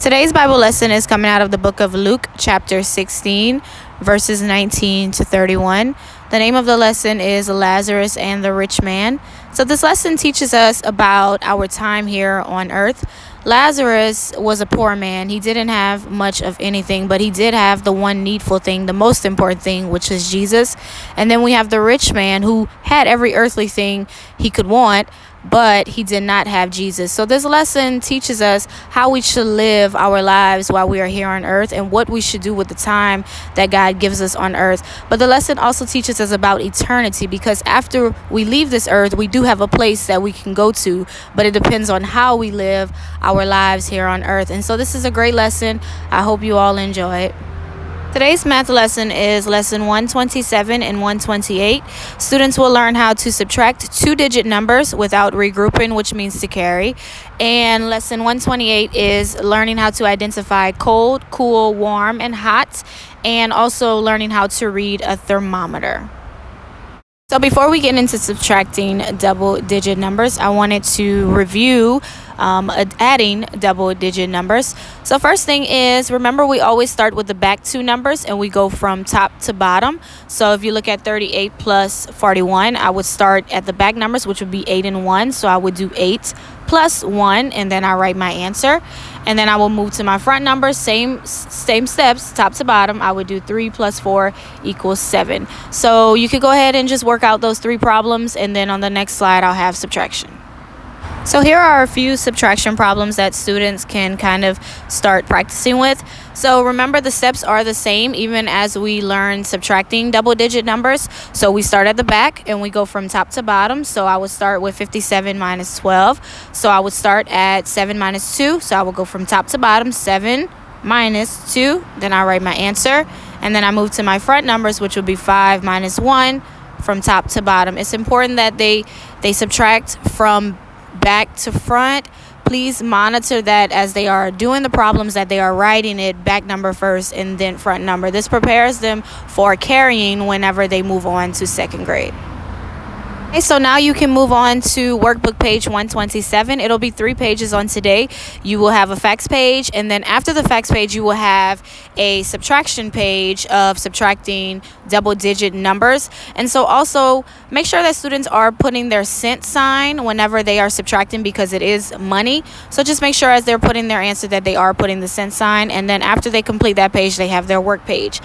Today's Bible lesson is coming out of the book of Luke, chapter 16, verses 19 to 31. The name of the lesson is Lazarus and the Rich Man. So this lesson teaches us about our time here on earth. Lazarus was a poor man. He didn't have much of anything, but he did have the one needful thing, the most important thing, which is Jesus. And then we have the rich man who had every earthly thing he could want, but he did not have Jesus. So this lesson teaches us how we should live our lives while we are here on earth and what we should do with the time that God gives us on earth. But the lesson also teaches us about eternity, because after we leave this earth, we do have a place that we can go to, but it depends on how we live our lives here on earth. And so this is a great lesson. I hope you all enjoy it. Today's math lesson is lesson 127 and 128. Students will learn how to subtract two-digit numbers without regrouping, which means to carry. And lesson 128 is learning how to identify cold, cool, warm, and hot, and also learning how to read a thermometer. So before we get into subtracting double-digit numbers, I wanted to review adding double-digit numbers. So first thing is, remember we always start with the back two numbers and we go from top to bottom. So if you look at 38 plus 41, I would start at the back numbers, which would be 8 and 1. So I would do 8 plus 1, and then I write my answer. And then I will move to my front numbers, same steps, top to bottom. I would do 3 plus 4 equals 7. So you could go ahead and just work out those three problems, and then on the next slide I'll have subtraction. So here are a few subtraction problems that students can kind of start practicing with. So remember, the steps are the same even as we learn subtracting double-digit numbers. So we start at the back and we go from top to bottom. So I would start with 57 minus 12. So I would start at 7 minus 2. So I would go from top to bottom, 7 minus 2. Then I write my answer. And then I move to my front numbers, which would be 5 minus 1 from top to bottom. It's important that they subtract from back to front. Please monitor that as they are doing the problems, that they are writing it back number first and then front number. This prepares them for carrying whenever they move on to second grade. Okay, so now you can move on to workbook page 127. It'll be 3 pages on today. You will have a facts page, and then after the facts page, you will have a subtraction page of subtracting double-digit numbers. And so also make sure that students are putting their cent sign whenever they are subtracting, because it is money. So just make sure as they're putting their answer that they are putting the cent sign, and then after they complete that page, they have their work page.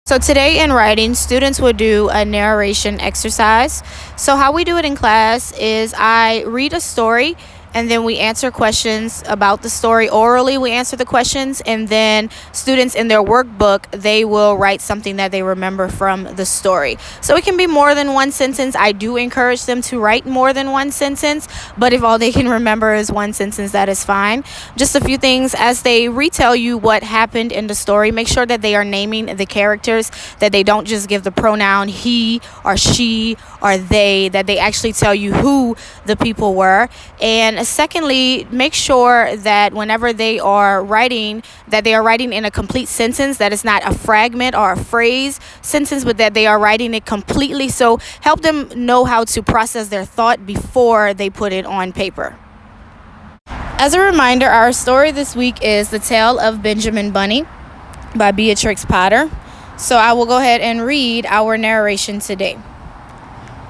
So today in writing, students will do a narration exercise. So how we do it in class is I read a story, and then we answer questions about the story orally. We answer the questions, and then students in their workbook, they will write something that they remember from the story. So it can be more than one sentence. I do encourage them to write more than one sentence, but if all they can remember is one sentence, that is fine. Just a few things as they retell you what happened in the story. Make sure that they are naming the characters, that they don't just give the pronoun he or she or they, that they actually tell you who the people were. And secondly, make sure that whenever they are writing, that they are writing in a complete sentence, that it's not a fragment or a phrase sentence, but that they are writing it completely. So help them know how to process their thought before they put it on paper. As a reminder, our story this week is The Tale of Benjamin Bunny by Beatrix Potter. So I will go ahead and read our narration today.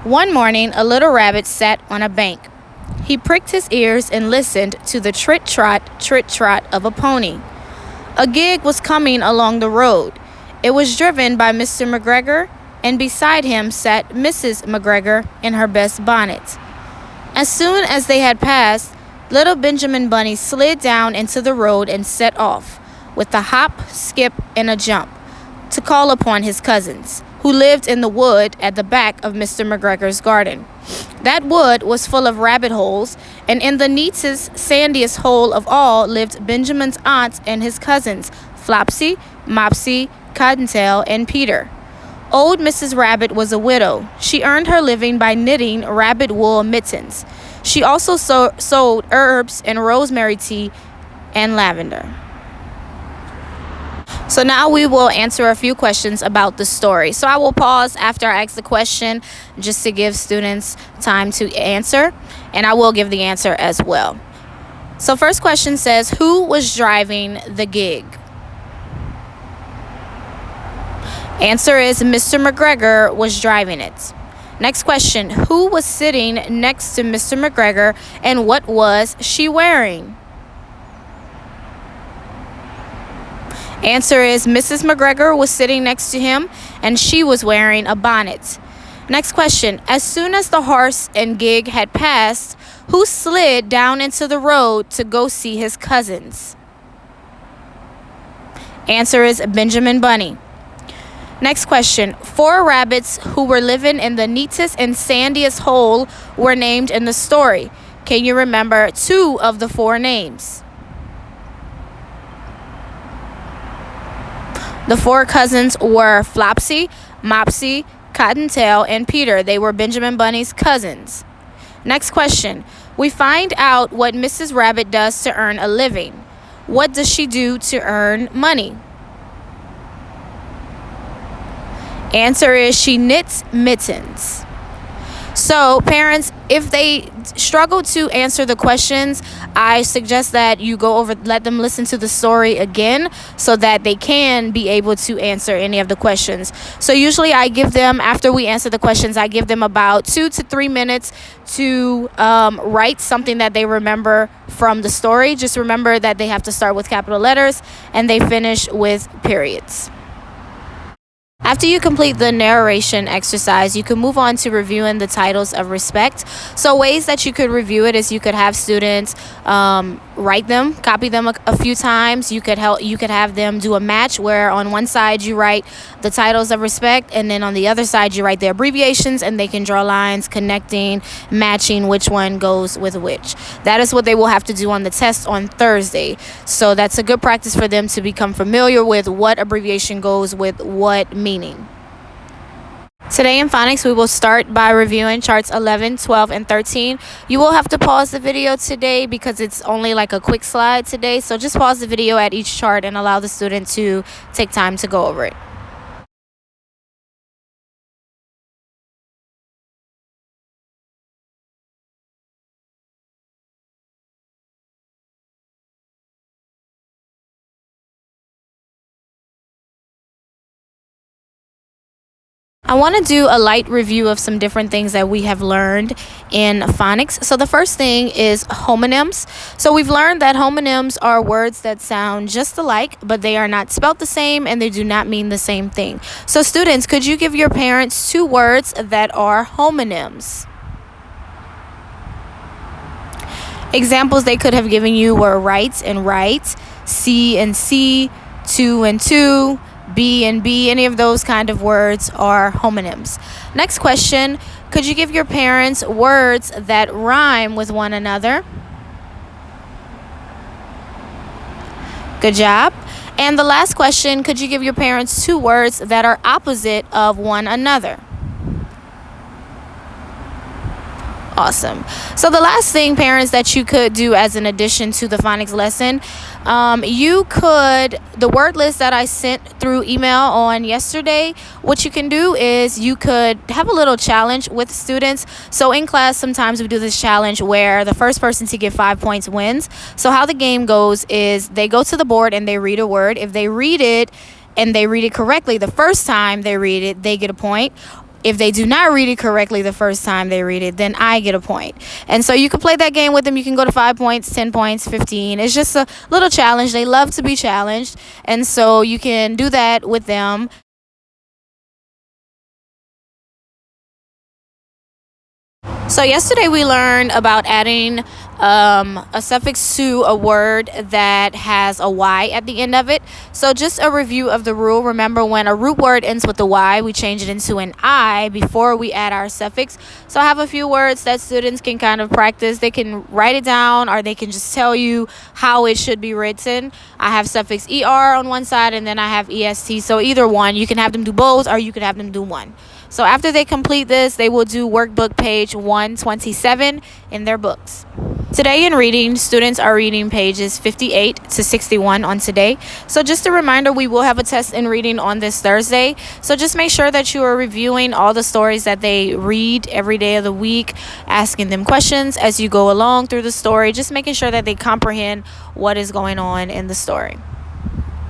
One morning, a little rabbit sat on a bank. He pricked his ears and listened to the trit-trot of a pony. A gig was coming along the road. It was driven by Mr. McGregor, and beside him sat Mrs. McGregor in her best bonnet. As soon as they had passed, little Benjamin Bunny slid down into the road and set off, with a hop, skip, and a jump, to call upon his cousins, who lived in the wood at the back of Mr. McGregor's garden. That wood was full of rabbit holes, and in the neatest, sandiest hole of all lived Benjamin's aunt and his cousins, Flopsy, Mopsy, Cottontail, and Peter. Old Mrs. Rabbit was a widow. She earned her living by knitting rabbit wool mittens. She also sold herbs and rosemary tea and lavender. So now we will answer a few questions about the story. So I will pause after I ask the question just to give students time to answer, and I will give the answer as well. So first question says, who was driving the gig? Answer is Mr. McGregor was driving it. Next question, who was sitting next to Mr. McGregor and what was she wearing? Answer is Mrs. McGregor was sitting next to him and she was wearing a bonnet. Next question, as soon as the horse and gig had passed, who slid down into the road to go see his cousins? Answer is Benjamin Bunny. Next question, 4 rabbits who were living in the neatest and sandiest hole were named in the story. Can you remember 2 of the 4 names? The 4 cousins were Flopsy, Mopsy, Cottontail, and Peter. They were Benjamin Bunny's cousins. Next question, we find out what Mrs. Rabbit does to earn a living. What does she do to earn money? Answer is she knits mittens. So parents, if they struggle to answer the questions, I suggest that you let them listen to the story again so that they can be able to answer any of the questions. So usually I give them, after we answer the questions, I give them about 2 to 3 minutes to write something that they remember from the story. Just remember that they have to start with capital letters and they finish with periods. After you complete the narration exercise, you can move on to reviewing the titles of respect. So ways that you could review it is you could have students write them, copy them a few times. You could have them do a match where on one side you write the titles of respect and then on the other side you write the abbreviations, and they can draw lines connecting, matching which one goes with which. That is what they will have to do on the test on Thursday. So that's a good practice for them to become familiar with what abbreviation goes with what meaning. Today in phonics, we will start by reviewing charts 11, 12, and 13. You will have to pause the video today because it's only like a quick slide today. So just pause the video at each chart and allow the student to take time to go over it. I want to do a light review of some different things that we have learned in phonics. So the first thing is homonyms. So we've learned that homonyms are words that sound just alike, but they are not spelt the same and they do not mean the same thing. So students, could you give your parents 2 words that are homonyms? Examples they could have given you were right and right, see and see, two and two, B and B. Any of those kind of words are homonyms. Next question, could you give your parents words that rhyme with one another? Good job. And the last question, could you give your parents 2 words that are opposite of one another? Awesome. So the last thing, parents, that you could do as an addition to the phonics lesson, the word list that I sent through email on yesterday, what you can do is you could have a little challenge with students. So in class, sometimes we do this challenge where the first person to get 5 points wins. So how the game goes is they go to the board and they read a word. If they read it and they read it correctly the first time they read it, they get a point. If they do not read it correctly the first time they read it, then I get a point. And so you can play that game with them. You can go to 5 points, 10 points, 15. It's just a little challenge. They love to be challenged. And so you can do that with them. So yesterday we learned about adding a suffix to a word that has a Y at the end of it. So just a review of the rule. Remember, when a root word ends with a Y, we change it into an I before we add our suffix. So I have a few words that students can kind of practice. They can write it down or they can just tell you how it should be written. I have suffix ER on one side and then I have EST. So either one, you can have them do both or you can have them do one. So after they complete this, they will do workbook page 127 in their books. Today in reading, students are reading pages 58 to 61 on today. So just a reminder, we will have a test in reading on this Thursday. So just make sure that you are reviewing all the stories that they read every day of the week, asking them questions as you go along through the story, just making sure that they comprehend what is going on in the story.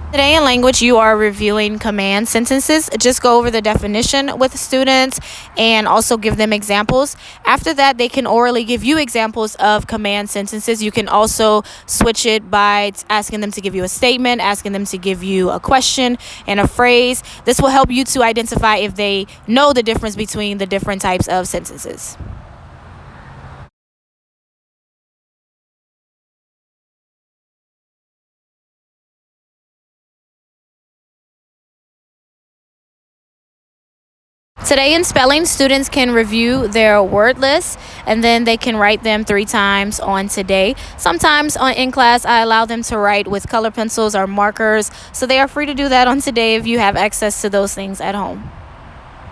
Today in language, you are reviewing command sentences. Just go over the definition with students and also give them examples. After that, they can orally give you examples of command sentences. You can also switch it by asking them to give you a statement, asking them to give you a question and a phrase. This will help you to identify if they know the difference between the different types of sentences. Today in spelling, students can review their word list and then they can write them 3 times on today. Sometimes in class, I allow them to write with color pencils or markers, so they are free to do that on today if you have access to those things at home.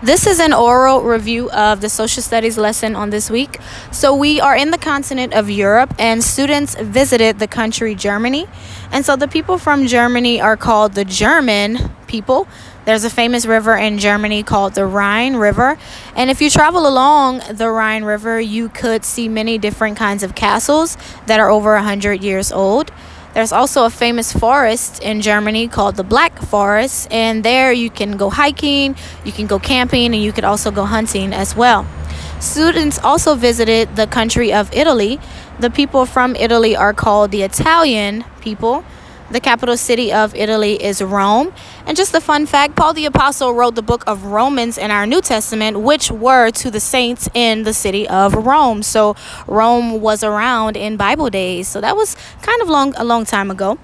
This is an oral review of the social studies lesson on this week. So we are in the continent of Europe and students visited the country Germany. And so the people from Germany are called the German people. There's a famous river in Germany called the Rhine River. And if you travel along the Rhine River, you could see many different kinds of castles that are over 100 years old. There's also a famous forest in Germany called the Black Forest, and there you can go hiking, you can go camping, and you could also go hunting as well. Students also visited the country of Italy. The people from Italy are called the Italian people. The capital city of Italy is Rome. And just a fun fact, Paul the Apostle wrote the book of Romans in our New Testament, which were to the saints in the city of Rome. So Rome was around in Bible days. So that was kind of a long time ago.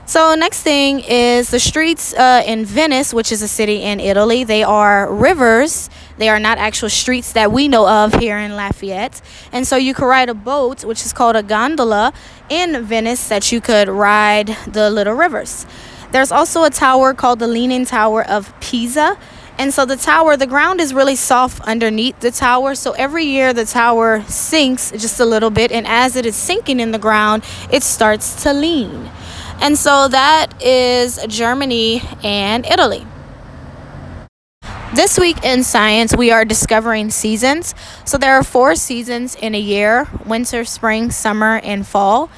So next thing is the streets in Venice, which is a city in Italy. They are rivers. They are not actual streets that we know of here in Lafayette. And so you could ride a boat, which is called a gondola, in Venice that you could ride the little rivers. There's also a tower called the Leaning Tower of Pisa. And so the ground is really soft underneath the tower. So every year the tower sinks just a little bit. And as it is sinking in the ground, it starts to lean. And so that is Germany and Italy. This week in science, we are discovering seasons. So there are 4 seasons in a year: winter, spring, summer, and fall.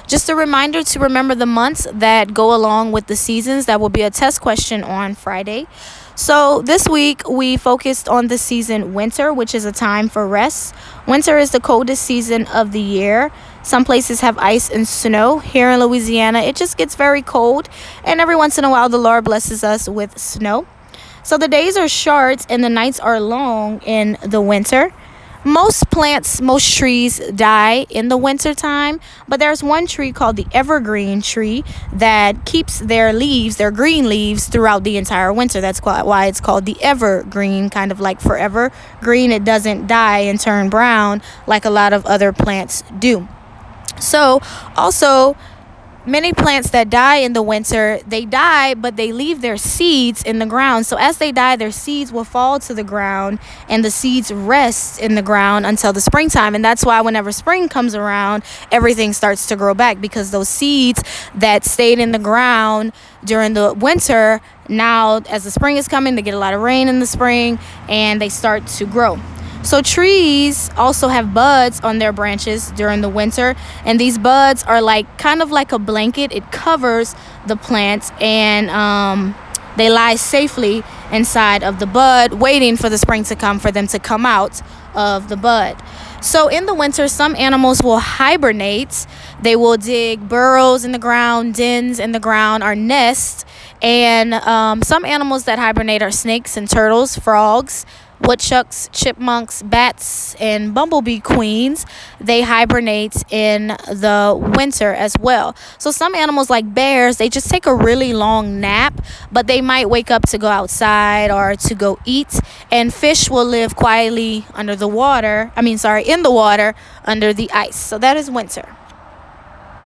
Just a reminder to remember the months that go along with the seasons. That will be a test question on Friday. So this week we focused on the season winter, which is a time for rest. Winter is the coldest season of the year. Some places have ice and snow. Here in Louisiana, it just gets very cold, and every once in a while the Lord blesses us with snow. So the days are short and the nights are long in the winter. Most trees die in the winter time, but there's one tree called the evergreen tree that keeps their green leaves throughout the entire winter. That's why it's called the evergreen, kind of like forever green. It doesn't die and turn brown like a lot of other plants do. So also, many plants that die in the winter, they die, but they leave their seeds in the ground. So as they die, their seeds will fall to the ground and the seeds rest in the ground until the springtime. And that's why whenever spring comes around, everything starts to grow back, because those seeds that stayed in the ground during the winter, now as the spring is coming, they get a lot of rain in the spring and they start to grow. So trees also have buds on their branches during the winter, and these buds are kind of like a blanket. It covers the plants, and they lie safely inside of the bud, waiting for the spring to come for them to come out of the bud. So in the winter, some animals will hibernate. They will dig burrows in the ground, dens in the ground, or nests. And some animals that hibernate are snakes and turtles, frogs, woodchucks, chipmunks, bats, and bumblebee queens. They hibernate in the winter as well. So some animals like bears, they just take a really long nap, but they might wake up to go outside or to go eat. And fish will live quietly in the water under the ice. So that is winter.